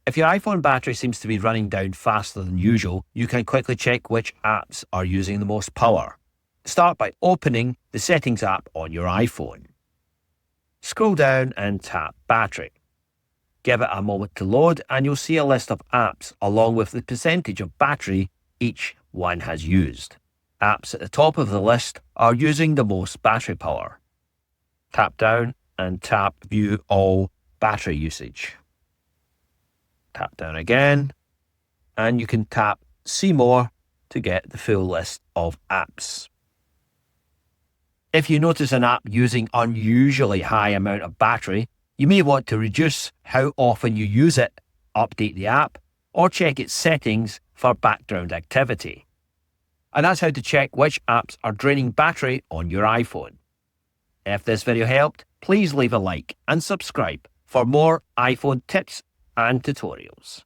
If your iPhone battery seems to be running down faster than usual, you can quickly check which apps are using the most power. Start by opening the Settings app on your iPhone. Scroll down and tap Battery. Give it a moment to load and you'll see a list of apps along with the percentage of battery each one has used. Apps at the top of the list are using the most battery power. Tap down and tap View All Battery Usage. Tap down again, and you can tap See More to get the full list of apps. If you notice an app using unusually high amount of battery, you may want to reduce how often you use it, update the app, or check its settings for background activity. And that's how to check which apps are draining battery on your iPhone. If this video helped, please leave a like and subscribe for more iPhone tips and tutorials.